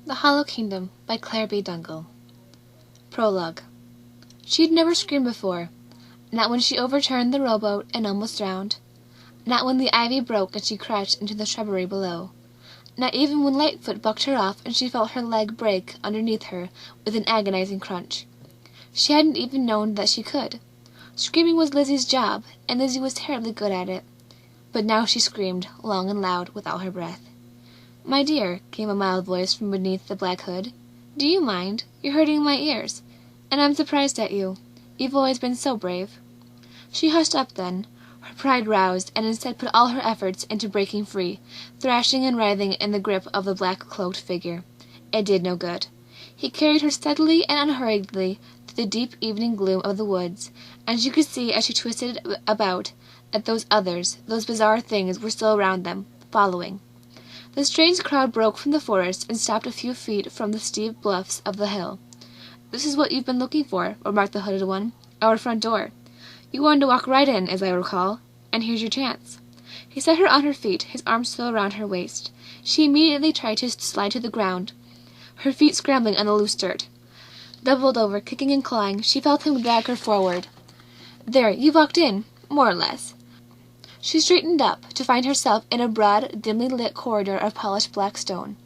The Hollow Kingdom by Claire B. Dungle. Prologue. She'd never screamed before, not when she overturned the rowboat and almost drowned, not when the ivy broke and she crashed into the shrubbery below, not even when Lightfoot bucked her off and she felt her leg break underneath her with an agonizing crunch. She hadn't even known that she could. Screaming was Lizzie's job, and Lizzie was terribly good at it. But now she screamed, long and loud, with all her breath. "My dear," came a mild voice from beneath the black hood, "do you mind? You're hurting my ears. And I'm surprised at you. You've always been so brave." She hushed up then, her pride roused, and instead put all her efforts into breaking free, thrashing and writhing in the grip of the black-cloaked figure. It did no good. He carried her steadily and unhurriedly through the deep evening gloom of the woods, and she could see as she twisted about that those others, those bizarre things, were still around them, following. The strange crowd broke from the forest and stopped a few feet from the steep bluffs of the hill. "This is what you've been looking for," remarked the hooded one. "Our front door. You wanted to walk right in, as I recall, and here's your chance." He set her on her feet, his arms still around her waist. She immediately tried to slide to the ground, her feet scrambling on the loose dirt. Doubled over, kicking and clawing, she felt him drag her forward. "There, you've walked in, more or less." She straightened up, to find herself in a broad, dimly lit corridor of polished black stone.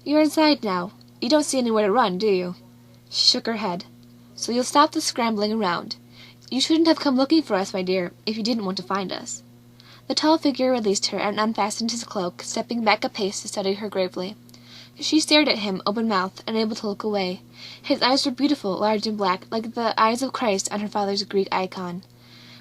"You're inside now. You don't see anywhere to run, do you?" She shook her head. "So you'll stop the scrambling around. You shouldn't have come looking for us, my dear, if you didn't want to find us." The tall figure released her and unfastened his cloak, stepping back a pace to study her gravely. She stared at him, open-mouthed, unable to look away. His eyes were beautiful, large and black, like the eyes of Christ on her father's Greek icon.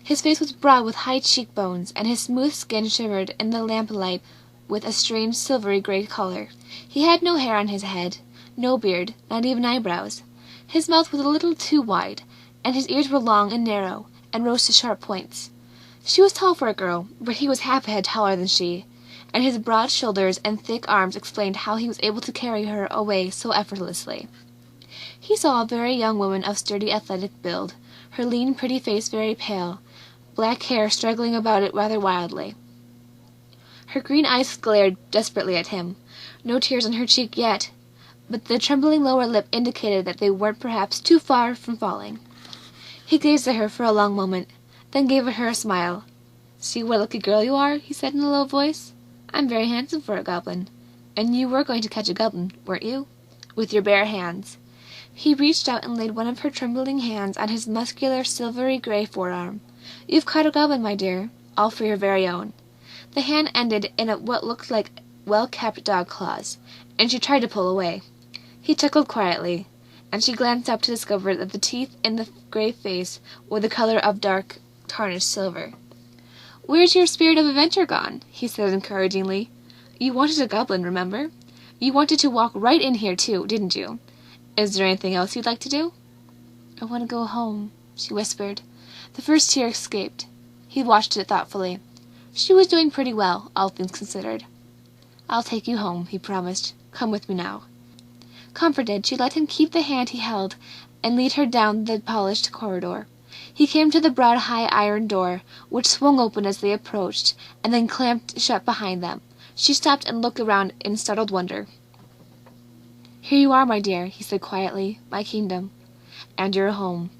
His face was broad with high cheekbones, and his smooth skin shimmered in the lamplight with a strange silvery gray color. He had no hair on his head, no beard, not even eyebrows. His mouth was a little too wide, and his ears were long and narrow, and rose to sharp points. She was tall for a girl, but he was half a head taller than she, and his broad shoulders and thick arms explained how he was able to carry her away so effortlessly. He saw a very young woman of sturdy athletic build, her lean pretty face very pale, black hair straggling about it rather wildly. Her green eyes glared desperately at him, no tears on her cheek yet, but the trembling lower lip indicated that they weren't perhaps too far from falling. He gazed at her for a long moment, then gave her a smile. "See what a lucky girl you are," he said in a low voice. "I'm very handsome for a goblin. And you were going to catch a goblin, weren't you? With your bare hands." He reached out and laid one of her trembling hands on his muscular silvery gray forearm. "You've caught a goblin, my dear, all for your very own." The hand ended in what looked like well-kept dog claws, and she tried to pull away. He chuckled quietly, and she glanced up to discover that the teeth in the gray face were the color of dark, tarnished silver. "Where's your spirit of adventure gone?" he said encouragingly. "You wanted a goblin, remember? You wanted to walk right in here, too, didn't you? Is there anything else you'd like to do?" "I want to go home," she whispered. The first tear escaped. He watched it thoughtfully. She was doing pretty well, all things considered. "I'll take you home," he promised. "Come with me now." Comforted, she let him keep the hand he held and lead her down the polished corridor. He came to the broad high iron door, which swung open as they approached, and then clamped shut behind them. She stopped and looked around in startled wonder. "Here you are, my dear," he said quietly, "my kingdom. And your home.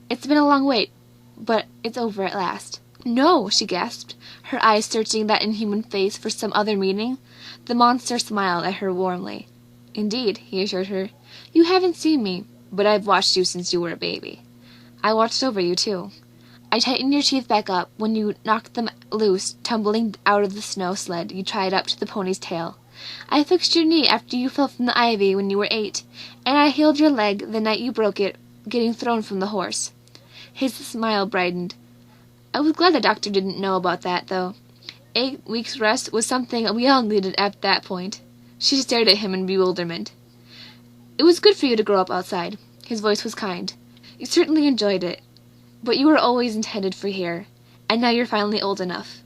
It's been a long wait, but it's over at last." "No!" she gasped, her eyes searching that inhuman face for some other meaning. The monster smiled at her warmly. "Indeed," he assured her. "You haven't seen me, but I've watched you since you were a baby. I watched over you, too. I tightened your teeth back up when you knocked them loose, tumbling out of the snow sled you tied up to the pony's tail. I fixed your knee after you fell from the ivy when you were 8, and I healed your leg the night you broke it, getting thrown from the horse." His smile brightened. "I was glad the doctor didn't know about that, though. 8 weeks' rest was something we all needed at that point." She stared at him in bewilderment. "It was good for you to grow up outside." His voice was kind. "You certainly enjoyed it. But you were always intended for here, and now you're finally old enough."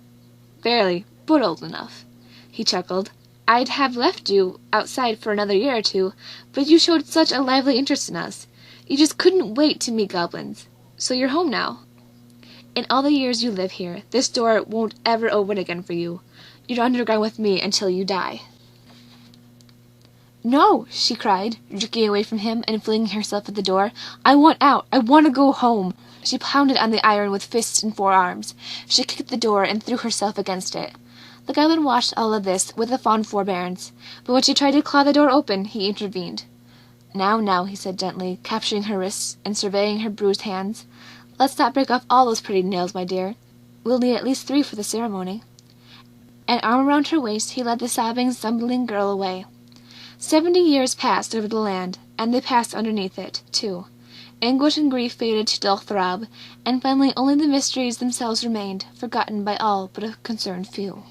"Barely, but old enough." He chuckled. "I'd have left you outside for another year or two, but you showed such a lively interest in us. You just couldn't wait to meet goblins. So you're home now. In all the years you live here, this door won't ever open again for you. You're underground with me until you die." "No!" she cried, jerking away from him and flinging herself at the door. "I want out! I want to go home!" She pounded on the iron with fists and forearms. She kicked the door and threw herself against it. The goblin watched all of this with a fond forbearance, but when she tried to claw the door open, he intervened. Now, he said gently, capturing her wrists and surveying her bruised hands. "Let's not break off all those pretty nails, my dear. We'll need at least 3 for the ceremony." An arm around her waist, he led the sobbing, stumbling girl away. 70 years passed over the land, and they passed underneath it, too. Anguish and grief faded to dull throb, and finally only the mysteries themselves remained, forgotten by all but a concerned few.